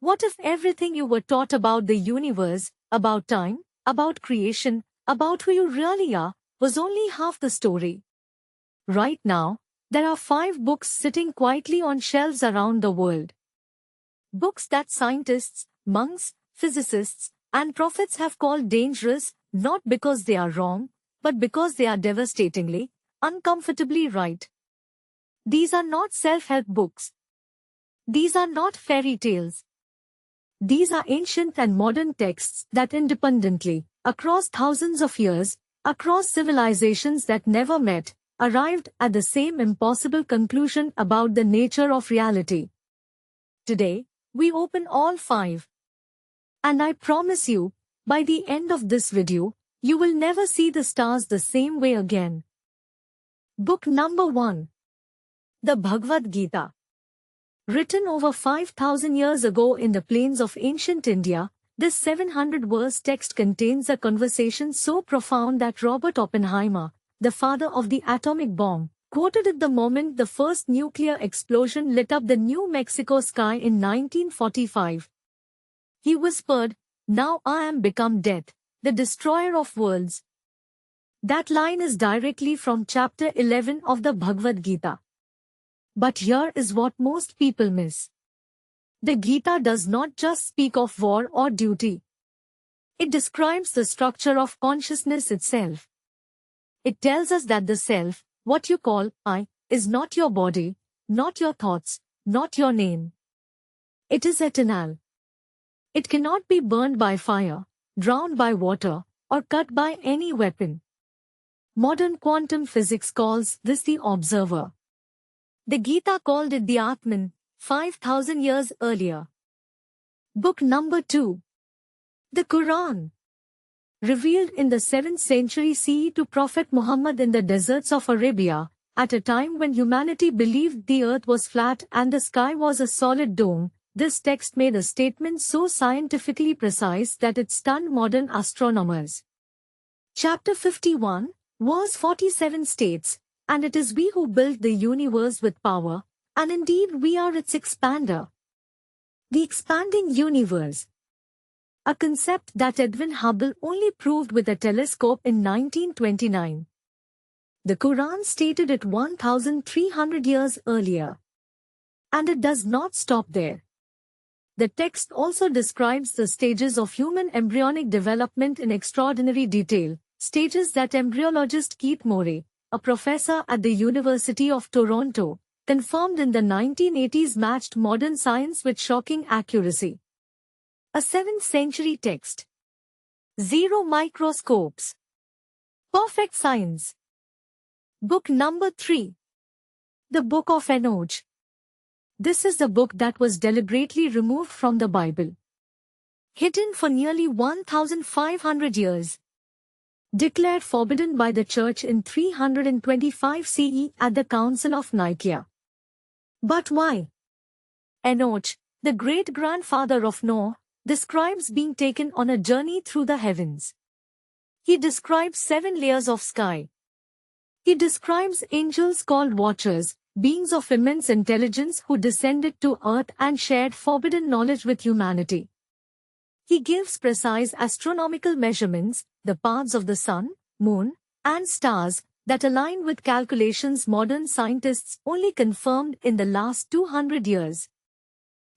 What if everything you were taught about the universe, about time, about creation, about who you really are, was only half the story? Right now, there are 5 books sitting quietly on shelves around the world. Books that scientists, monks, physicists, and prophets have called dangerous, not because they are wrong, but because they are devastatingly, uncomfortably right. These are not self-help books. These are not fairy tales. These are ancient and modern texts that independently, across thousands of years, across civilizations that never met, arrived at the same impossible conclusion about the nature of reality. Today, we open all 5. And I promise you, by the end of this video, you will never see the stars the same way again. Book number 1. The Bhagavad Gita. Written over 5,000 years ago in the plains of ancient India, this 700-verse text contains a conversation so profound that Robert Oppenheimer, the father of the atomic bomb, quoted it the moment the first nuclear explosion lit up the New Mexico sky in 1945. He whispered, "Now I am become death, the destroyer of worlds." That line is directly from chapter 11 of the Bhagavad Gita. But here is what most people miss. The Gita does not just speak of war or duty. It describes the structure of consciousness itself. It tells us that the self, what you call I, is not your body, not your thoughts, not your name. It is eternal. It cannot be burned by fire, drowned by water, or cut by any weapon. Modern quantum physics calls this the observer. The Gita called it the Atman, 5,000 years earlier. Book number 2. The Quran. Revealed in the 7th century CE to Prophet Muhammad in the deserts of Arabia, at a time when humanity believed the earth was flat and the sky was a solid dome, this text made a statement so scientifically precise that it stunned modern astronomers. Chapter 51, verse 47 states, "And it is we who built the universe with power, and indeed we are its expander." The expanding universe. A concept that Edwin Hubble only proved with a telescope in 1929. The Quran stated it 1,300 years earlier. And it does not stop there. The text also describes the stages of human embryonic development in extraordinary detail, stages that embryologist Keith Morey, a professor at the University of Toronto, confirmed in the 1980s, matched modern science with shocking accuracy. A 7th century text. Zero microscopes. Perfect science. Book number 3. The Book of Enoch. This is the book that was deliberately removed from the Bible. Hidden for nearly 1,500 years. Declared forbidden by the Church in 325 CE at the Council of Nicaea. But why? Enoch, the great-grandfather of Noah, describes being taken on a journey through the heavens. He describes 7 layers of sky. He describes angels called watchers, beings of immense intelligence who descended to earth and shared forbidden knowledge with humanity. He gives precise astronomical measurements, the paths of the sun, moon, and stars, that align with calculations modern scientists only confirmed in the last 200 years.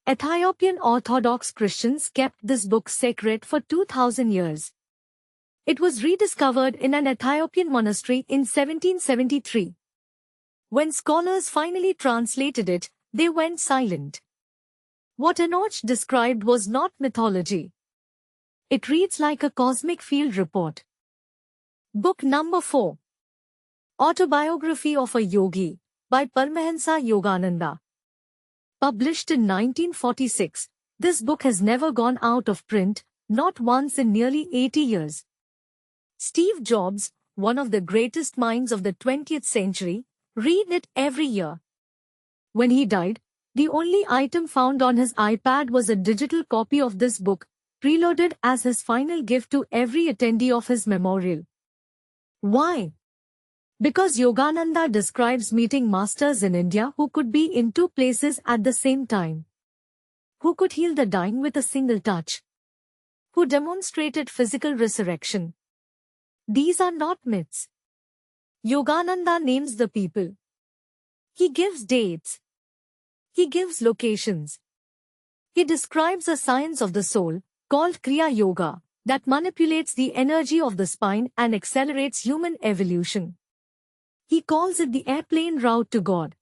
Ethiopian Orthodox Christians kept this book sacred for 2,000 years. It was rediscovered in an Ethiopian monastery in 1773. When scholars finally translated it, they went silent. What Enoch described was not mythology. It reads like a cosmic field report. Book number 4. Autobiography of a Yogi, by Paramahansa Yogananda. Published in 1946, this book has never gone out of print, not once in nearly 80 years. Steve Jobs, one of the greatest minds of the 20th century, read it every year. When he died, the only item found on his iPad was a digital copy of this book, preloaded as his final gift to every attendee of his memorial. Why? Because Yogananda describes meeting masters in India who could be in 2 places at the same time. who could heal the dying with a single touch, who demonstrated physical resurrection. These are not myths. Yogananda names the people. He gives dates. He gives locations. He describes a science of the soul, called Kriya Yoga, that manipulates the energy of the spine and accelerates human evolution. He calls it the airplane route to God.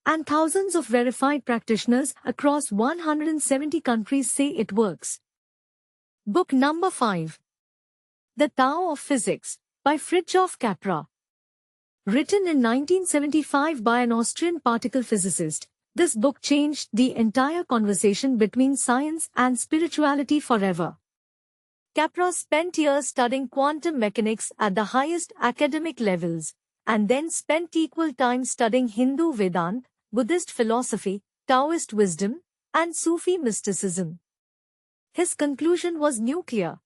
And thousands of verified practitioners across 170 countries say it works. Book number 5. The Tao of Physics, by Fritjof Capra. Written in 1975 by an Austrian particle physicist, this book changed the entire conversation between science and spirituality forever. Capra spent years studying quantum mechanics at the highest academic levels, and then spent equal time studying Hindu Vedanta, Buddhist philosophy, Taoist wisdom, and Sufi mysticism. His conclusion was nuclear.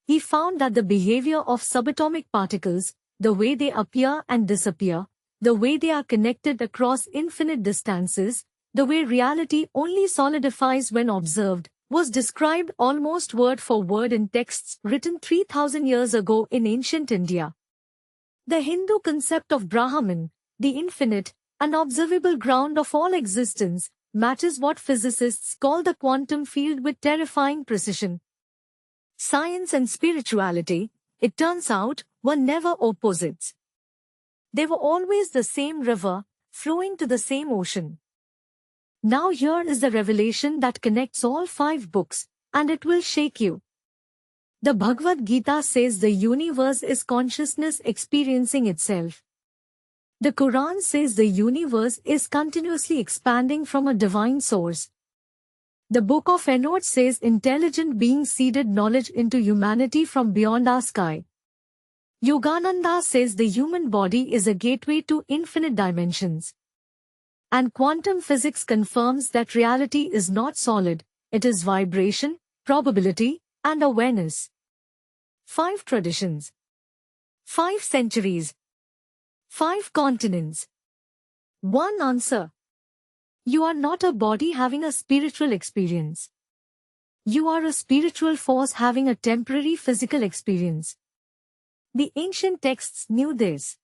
He found that the behavior of subatomic particles, the way they appear and disappear, the way they are connected across infinite distances, the way reality only solidifies when observed, was described almost word for word in texts written 3,000 years ago in ancient India. The Hindu concept of Brahman, the infinite, unobservable ground of all existence, matches what physicists call the quantum field with terrifying precision. Science and spirituality, it turns out, were never opposites. They were always the same river, flowing to the same ocean. Now here is the revelation that connects all 5 books, and it will shake you. The Bhagavad Gita says the universe is consciousness experiencing itself. The Quran says the universe is continuously expanding from a divine source. The Book of Enoch says intelligent beings seeded knowledge into humanity from beyond our sky. Yogananda says the human body is a gateway to infinite dimensions. And quantum physics confirms that reality is not solid, it is vibration, probability, and awareness. 5 traditions. 5 centuries. 5 continents. 1 answer. You are not a body having a spiritual experience. You are a spiritual force having a temporary physical experience. The ancient texts knew this.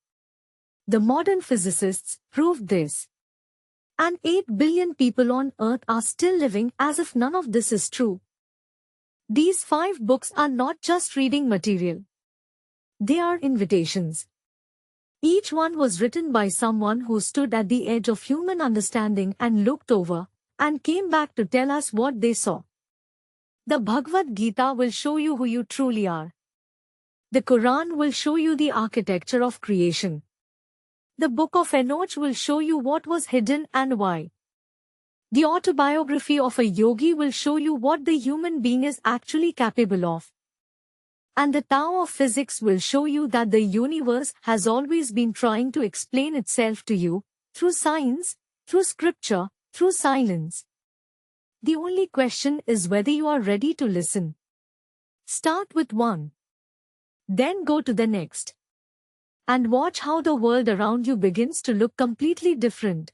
The modern physicists proved this. And 8 billion people on earth are still living as if none of this is true. These 5 books are not just reading material. They are invitations. Each one was written by someone who stood at the edge of human understanding and looked over, and came back to tell us what they saw. The Bhagavad Gita will show you who you truly are. The Quran will show you the architecture of creation. The Book of Enoch will show you what was hidden and why. The autobiography of a yogi will show you what the human being is actually capable of. And the Tao of Physics will show you that the universe has always been trying to explain itself to you, through science, through scripture, through silence. The only question is whether you are ready to listen. Start with one. Then go to the next. And watch how the world around you begins to look completely different.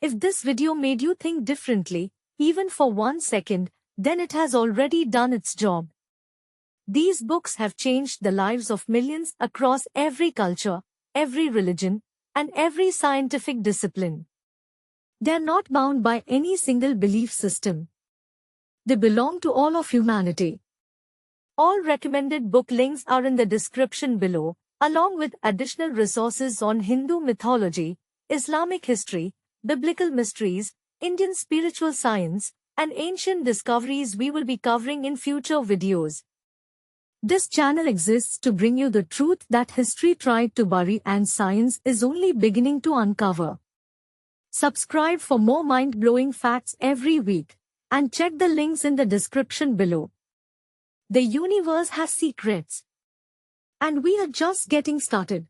If this video made you think differently, even for 1 second, then it has already done its job. These books have changed the lives of millions across every culture, every religion, and every scientific discipline. They are not bound by any single belief system. They belong to all of humanity. All recommended book links are in the description below, along with additional resources on Hindu mythology, Islamic history, biblical mysteries, Indian spiritual science, and ancient discoveries we will be covering in future videos. This channel exists to bring you the truth that history tried to bury and science is only beginning to uncover. Subscribe for more mind-blowing facts every week, and check the links in the description below. The universe has secrets. And we are just getting started.